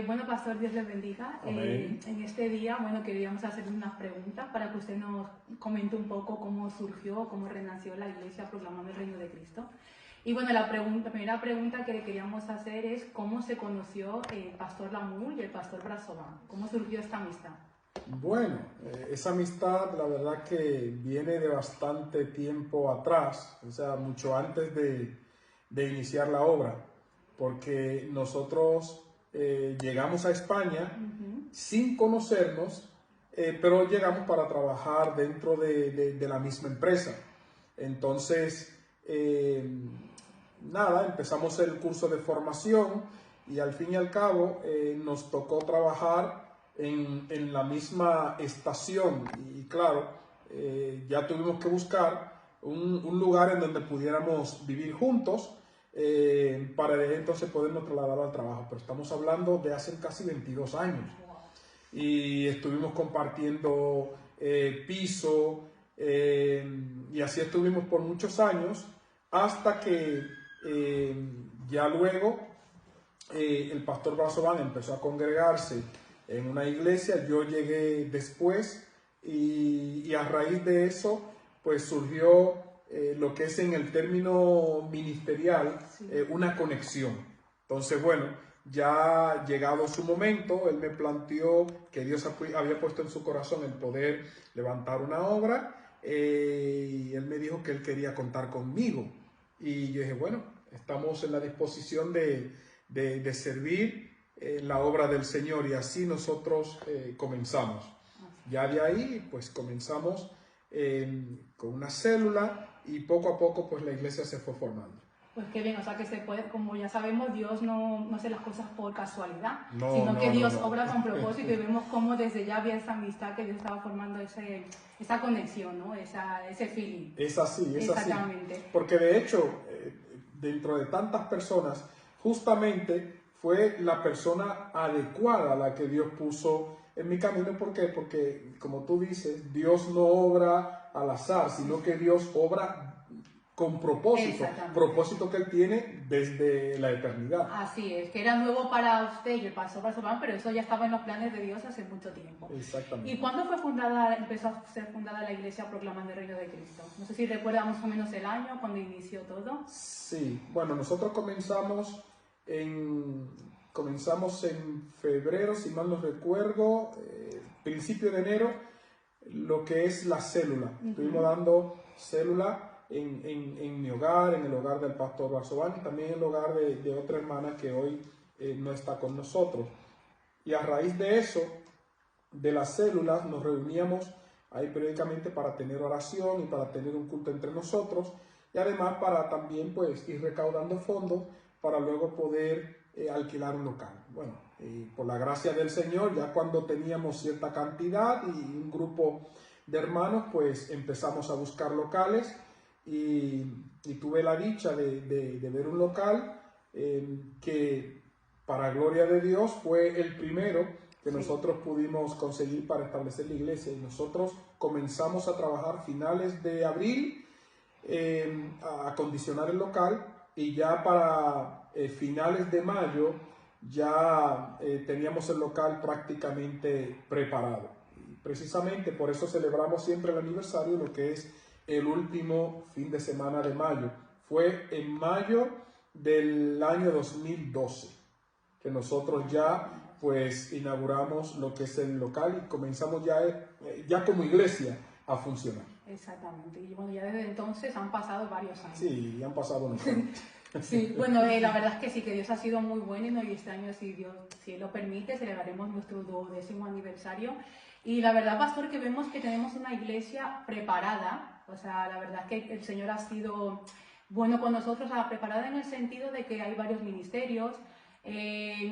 Bueno, Pastor, Dios les bendiga. En este día, bueno, queríamos hacer unas preguntas para que usted nos comente un poco cómo surgió, cómo renació la Iglesia proclamando el Reino de Cristo. Y bueno, la primera pregunta que le queríamos hacer es cómo se conoció el Pastor Lamur y el Pastor Brazoban. ¿Cómo surgió esta amistad? Bueno, esa amistad la verdad que viene de bastante tiempo atrás, o sea, mucho antes de iniciar la obra, porque nosotros llegamos a España sin conocernos, pero llegamos para trabajar dentro de la misma empresa. Entonces, nada, empezamos el curso de formación y al fin y al cabo nos tocó trabajar en la misma estación y claro, ya tuvimos que buscar un lugar en donde pudiéramos vivir juntos para entonces podernos trasladar al trabajo. Pero estamos hablando de hace casi 22 años y estuvimos compartiendo piso y así estuvimos por muchos años hasta que ya luego el pastor Brazoban empezó a congregarse en una iglesia. Yo llegué después y a raíz de eso pues surgió lo que es en el término ministerial una conexión. Entonces bueno, ya llegado su momento, él me planteó que Dios había puesto en su corazón el poder levantar una obra y él me dijo que él quería contar conmigo y yo dije bueno, estamos en la disposición de servir la obra del Señor y así nosotros comenzamos. Ya de ahí pues comenzamos con una célula y poco a poco pues la iglesia se fue formando. Pues qué bien, o sea que se puede, como ya sabemos, Dios no hace las cosas por casualidad, No, sino que Dios no. obra con propósito y vemos cómo desde ya había esa amistad que Dios estaba formando esa conexión, ¿no? Ese feeling. Es así, es Exactamente. así. Porque de hecho, dentro de tantas personas, justamente fue la persona adecuada la que Dios puso en mi camino. ¿Por qué? Porque, como tú dices, Dios no obra al azar, sino que Dios obra con propósito que Él tiene desde la eternidad. Así es, que era nuevo para usted y el pastor Brazoban, pero eso ya estaba en los planes de Dios hace mucho tiempo. Exactamente. ¿Y cuándo empezó a ser fundada la iglesia proclamando el Reino de Cristo? No sé si recuerda más o menos el año, cuando inició todo. Sí, bueno, nosotros comenzamos en febrero, si mal no recuerdo, principio de enero, lo que es la célula. Estuvimos dando célula en mi hogar, en el hogar del pastor Brazoban y también en el hogar de otra hermana que hoy no está con nosotros. Y a raíz de eso, de las células, nos reuníamos ahí periódicamente para tener oración y para tener un culto entre nosotros y además para también pues ir recaudando fondos para luego poder alquilar un local. Bueno, por la gracia del Señor, ya cuando teníamos cierta cantidad y un grupo de hermanos, pues empezamos a buscar locales y tuve la dicha de ver un local que para gloria de Dios fue el primero que nosotros pudimos conseguir para establecer la iglesia y nosotros comenzamos a trabajar finales de abril a acondicionar el local y ya para finales de mayo ya teníamos el local prácticamente preparado. Y precisamente por eso celebramos siempre el aniversario, lo que es el último fin de semana de mayo. Fue en mayo del año 2012 que nosotros ya pues inauguramos lo que es el local y comenzamos ya como iglesia a funcionar. Exactamente, y bueno, ya desde entonces han pasado varios años. Sí, han pasado unos años. Sí, bueno, la verdad es que sí, que Dios ha sido muy bueno y este año, si Él lo permite, celebraremos nuestro 12º aniversario. Y la verdad, pastor, que vemos que tenemos una iglesia preparada, o sea, la verdad es que el Señor ha sido bueno con nosotros, preparada en el sentido de que hay varios ministerios,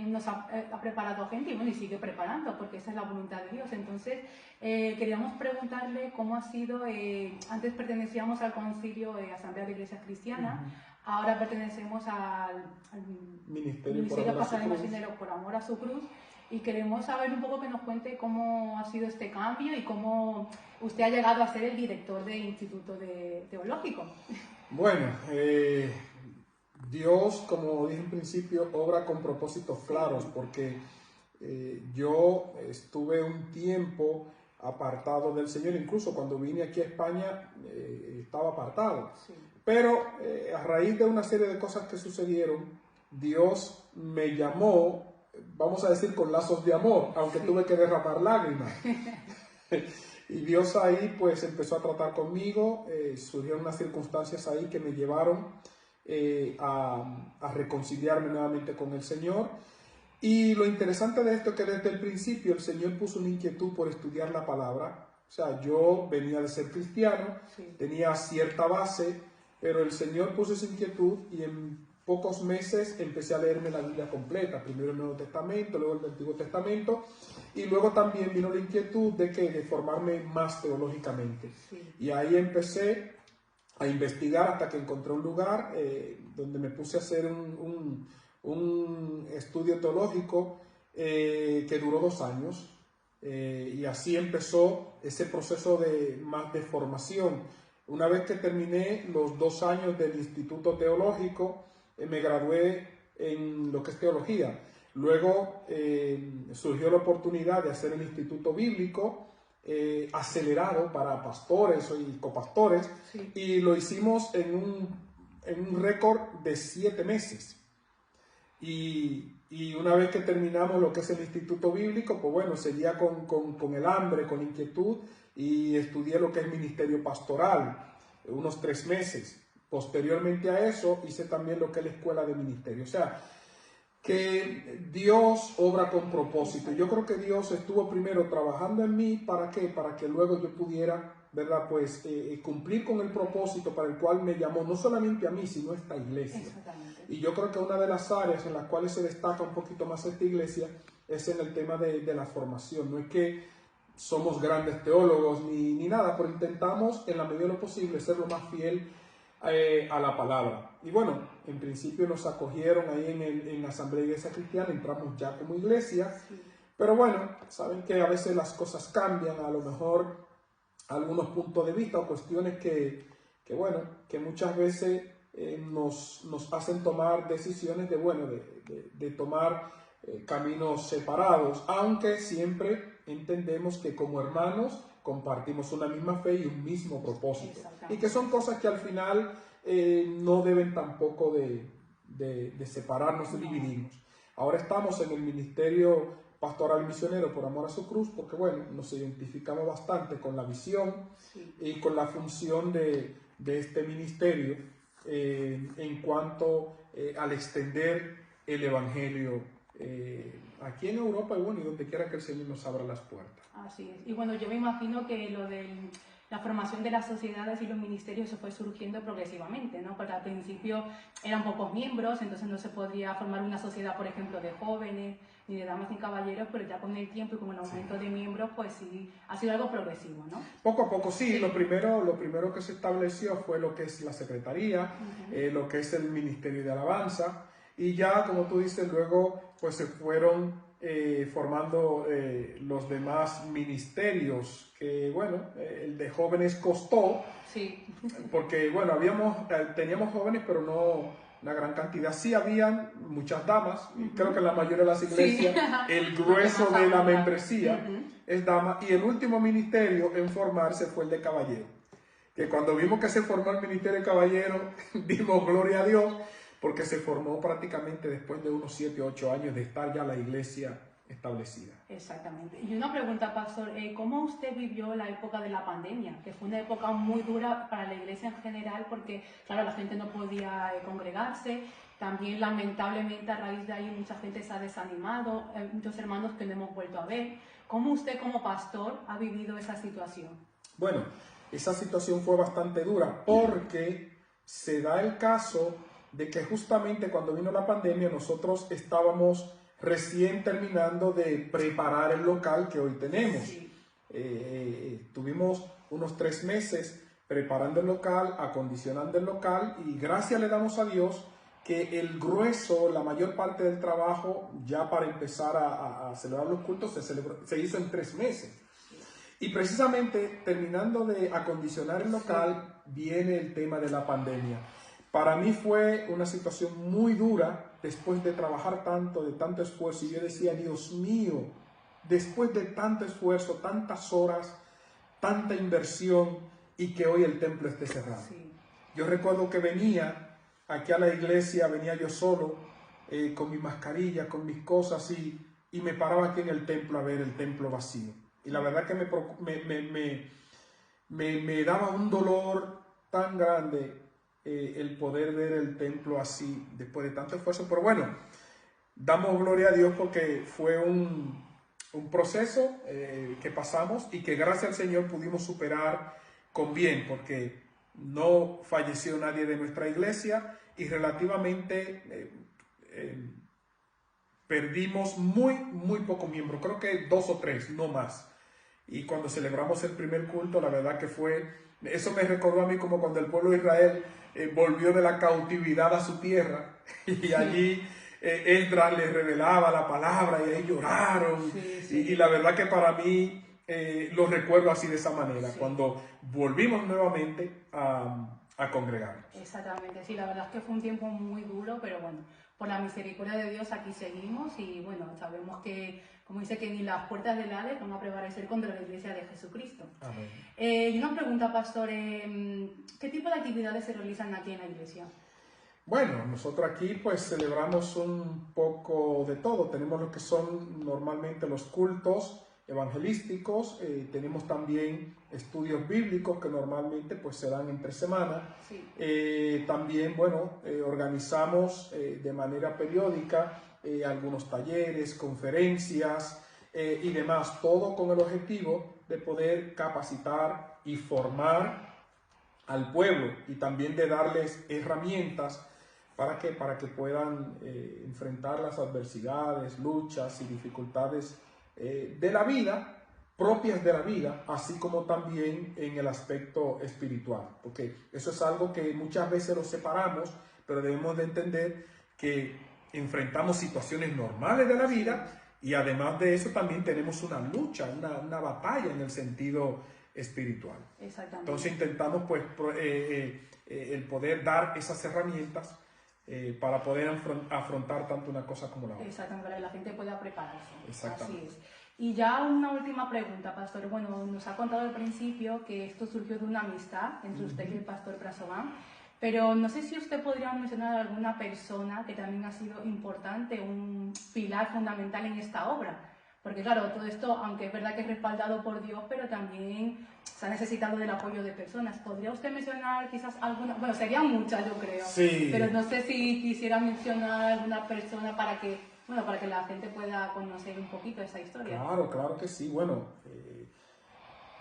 nos ha preparado gente y bueno, y sigue preparando porque esa es la voluntad de Dios. Entonces, queríamos preguntarle cómo ha sido, antes pertenecíamos al concilio Asamblea de Iglesias Cristianas, ahora pertenecemos al Ministerio Pastoral y Misionero por Amor a su Cruz y queremos saber un poco que nos cuente cómo ha sido este cambio y cómo usted ha llegado a ser el director del Instituto Teológico. Bueno, Dios, como dije en principio, obra con propósitos claros porque yo estuve un tiempo apartado del Señor, incluso cuando vine aquí a España estaba apartado. Sí. Pero a raíz de una serie de cosas que sucedieron, Dios me llamó, vamos a decir, con lazos de amor, aunque sí, tuve que derramar lágrimas. Y Dios ahí pues empezó a tratar conmigo, surgieron unas circunstancias ahí que me llevaron a reconciliarme nuevamente con el Señor. Y lo interesante de esto es que desde el principio el Señor puso una inquietud por estudiar la palabra. O sea, yo venía de ser cristiano, sí, tenía cierta base, pero el Señor puso esa inquietud y en pocos meses empecé a leerme la Biblia completa, primero el Nuevo Testamento, luego el Antiguo Testamento, y luego también vino la inquietud de formarme más teológicamente. Sí. Y ahí empecé a investigar hasta que encontré un lugar donde me puse a hacer un estudio teológico que duró 2 años, y así empezó ese proceso de formación. Una vez que terminé los 2 años del Instituto Teológico, me gradué en lo que es teología. Luego surgió la oportunidad de hacer el Instituto Bíblico acelerado para pastores y copastores, sí, y lo hicimos en un récord de 7 meses. Y una vez que terminamos lo que es el Instituto Bíblico, pues bueno, seguía con el hambre, con inquietud, y estudié lo que es ministerio pastoral, unos 3 meses. Posteriormente a eso, hice también lo que es la escuela de ministerio. O sea, que Dios obra con propósito. Yo creo que Dios estuvo primero trabajando en mí, ¿para qué? Para que luego yo pudiera, ¿verdad? Pues cumplir con el propósito para el cual me llamó, no solamente a mí, sino a esta iglesia. Y yo creo que una de las áreas en las cuales se destaca un poquito más esta iglesia es en el tema de la formación. No es que somos grandes teólogos ni nada, pero intentamos en la medida de lo posible ser lo más fiel a la palabra. Y bueno, en principio nos acogieron ahí en la Asamblea Iglesia Cristiana, entramos ya como iglesia, sí, pero bueno, saben que a veces las cosas cambian, a lo mejor algunos puntos de vista o cuestiones que muchas veces nos hacen tomar decisiones de tomar caminos separados, aunque siempre entendemos que como hermanos compartimos una misma fe y un mismo propósito, y que son cosas que al final no deben tampoco de separarnos y dividirnos. Ahora estamos en el ministerio pastoral misionero por amor a su cruz, porque bueno, nos identificamos bastante con la visión, sí, y con la función de este ministerio en cuanto al extender el evangelio aquí en Europa y bueno, y donde quiera que el Señor nos abra las puertas. Así es. Y bueno, yo me imagino que lo de la formación de las sociedades y los ministerios se fue surgiendo progresivamente, ¿no? Porque al principio eran pocos miembros, entonces no se podría formar una sociedad, por ejemplo, de jóvenes, ni de damas ni caballeros, pero ya con el tiempo y con el aumento de miembros, pues sí, ha sido algo progresivo, ¿no? Poco a poco, sí. Lo primero que se estableció fue lo que es la secretaría, lo que es el ministerio de alabanza, y ya, como tú dices, luego pues se fueron formando los demás ministerios, que bueno, el de jóvenes costó, sí, porque bueno, teníamos jóvenes, pero no una gran cantidad. Sí habían muchas damas, creo que en la mayoría de las iglesias, sí, el grueso de la membresía es dama, y el último ministerio en formarse fue el de caballero, que cuando vimos que se formó el ministerio de caballero, dimos gloria a Dios, porque se formó prácticamente después de unos 7 o 8 años de estar ya la iglesia establecida. Exactamente. Y una pregunta, pastor, ¿cómo usted vivió la época de la pandemia? Que fue una época muy dura para la iglesia en general, porque claro, la gente no podía congregarse. También lamentablemente a raíz de ahí mucha gente se ha desanimado, muchos hermanos que no hemos vuelto a ver. ¿Cómo usted como pastor ha vivido esa situación? Bueno, esa situación fue bastante dura porque se da el caso de que justamente cuando vino la pandemia nosotros estábamos recién terminando de preparar el local que hoy tenemos. Sí. Tuvimos unos 3 meses preparando el local, acondicionando el local, y gracias le damos a Dios que el grueso, la mayor parte del trabajo ya para empezar a celebrar los cultos se hizo en 3 meses. Y precisamente terminando de acondicionar el local, viene el tema de la pandemia. Para mí fue una situación muy dura después de trabajar tanto, de tanto esfuerzo. Y yo decía, Dios mío, después de tanto esfuerzo, tantas horas, tanta inversión y que hoy el templo esté cerrado. Sí. Yo recuerdo que venía aquí a la iglesia, venía yo solo, con mi mascarilla, con mis cosas y me paraba aquí en el templo a ver el templo vacío. Y la verdad que me daba un dolor tan grande el poder ver el templo así después de tanto esfuerzo. Pero bueno, damos gloria a Dios porque fue un proceso que pasamos y que gracias al Señor pudimos superar con bien, porque no falleció nadie de nuestra iglesia y relativamente perdimos muy pocos miembros, creo que 2 o 3, no más. Y cuando celebramos el primer culto, la verdad que eso me recordó a mí como cuando el pueblo de Israel volvió de la cautividad a su tierra y allí Esdras les revelaba la palabra y ahí lloraron. Y la verdad que para mí lo recuerdo así de esa manera, cuando volvimos nuevamente a congregarnos. Exactamente, sí, la verdad es que fue un tiempo muy duro, pero bueno, por la misericordia de Dios aquí seguimos y bueno, sabemos que, como dice, que ni las puertas del Hades van a prevalecer contra la Iglesia de Jesucristo. Amén. Y una pregunta, pastor, ¿qué tipo de actividades se realizan aquí en la iglesia? Bueno, nosotros aquí pues celebramos un poco de todo. Tenemos lo que son normalmente los cultos evangelísticos, tenemos también estudios bíblicos que normalmente pues se dan entre semana. Sí. También, bueno, organizamos de manera periódica algunos talleres, conferencias y demás, todo con el objetivo de poder capacitar y formar al pueblo y también de darles herramientas para que puedan enfrentar las adversidades, luchas y dificultades de la vida, propias de la vida, así como también en el aspecto espiritual, porque eso es algo que muchas veces lo separamos, pero debemos de entender que enfrentamos situaciones normales de la vida y además de eso también tenemos una lucha, una batalla en el sentido espiritual. Exactamente. Entonces intentamos pues el poder dar esas herramientas para poder afrontar tanto una cosa como la otra. Exactamente, para que la gente pueda prepararse. Exactamente. Así es. Y ya una última pregunta, pastor. Bueno, nos ha contado al principio que esto surgió de una amistad entre usted y el pastor Brazovan, pero no sé si usted podría mencionar a alguna persona que también ha sido importante, un pilar fundamental en esta obra. Porque claro, todo esto, aunque es verdad que es respaldado por Dios, pero también se ha necesitado del apoyo de personas. ¿Podría usted mencionar quizás alguna? Bueno, serían muchas, yo creo. Sí. Pero no sé si quisiera mencionar alguna persona para que la gente pueda conocer un poquito esa historia. Claro que sí. Bueno,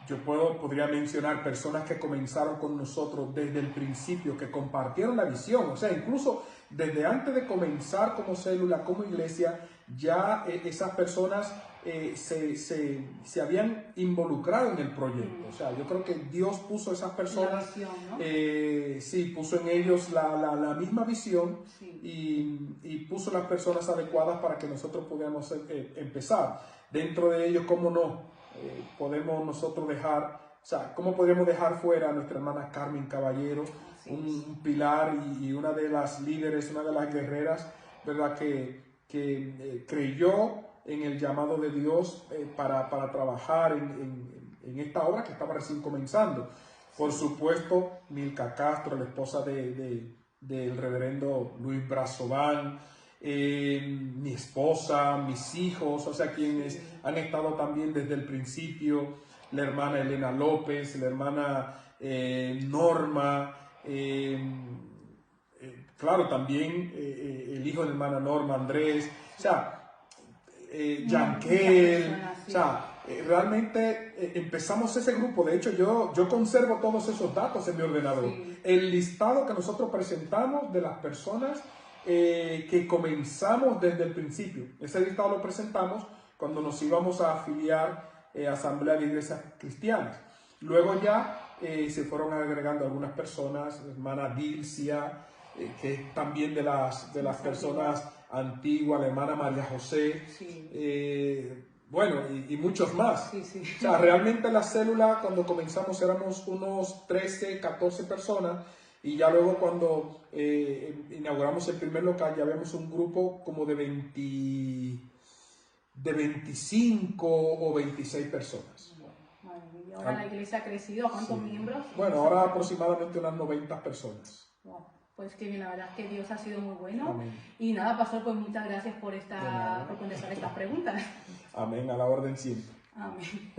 yo podría mencionar personas que comenzaron con nosotros desde el principio, que compartieron la visión. O sea, incluso desde antes de comenzar como célula, como iglesia, ya esas personas se habían involucrado en el proyecto. O sea, yo creo que Dios puso esas personas, la visión, ¿no? Sí, puso en ellos la misma visión, sí. y puso las personas adecuadas para que nosotros pudiéramos empezar. Dentro de ellos, ¿cómo no? Podemos nosotros ¿cómo podríamos dejar fuera a nuestra hermana Carmen Caballero, un pilar y una de las líderes, una de las guerreras, ¿verdad? Que creyó en el llamado de Dios para trabajar en esta obra que estaba recién comenzando. Por supuesto, Milka Castro, la esposa del reverendo Luis Brazovan, mi esposa, mis hijos, o sea, quienes han estado también desde el principio, la hermana Elena López, la hermana Norma, claro, también el hijo de la hermana Norma, Andrés, o sea, Yankel, o sea, realmente empezamos ese grupo. De hecho, yo conservo todos esos datos en mi ordenador. Sí. El listado que nosotros presentamos de las personas que comenzamos desde el principio. Ese listado lo presentamos cuando nos íbamos a afiliar a Asamblea de Iglesias Cristianas. Luego ya se fueron agregando algunas personas, la hermana Dilcia, que es también de las personas antiguas, la hermana María José, sí. Bueno, y muchos más. Sí, sí. O sea, realmente la célula, cuando comenzamos, éramos unos 13, 14 personas, Y ya luego cuando inauguramos el primer local, ya vemos un grupo como de 25 o 26 personas. Madre mía, ahora la iglesia ha crecido. ¿A cuántos miembros? Bueno, ahora aproximadamente unas 90 personas. Wow, pues que bien, la verdad es que Dios ha sido muy bueno. Amén. Y nada, pastor, pues muchas gracias por nada. por contestar estas preguntas. Amén, a la orden siempre. Amén.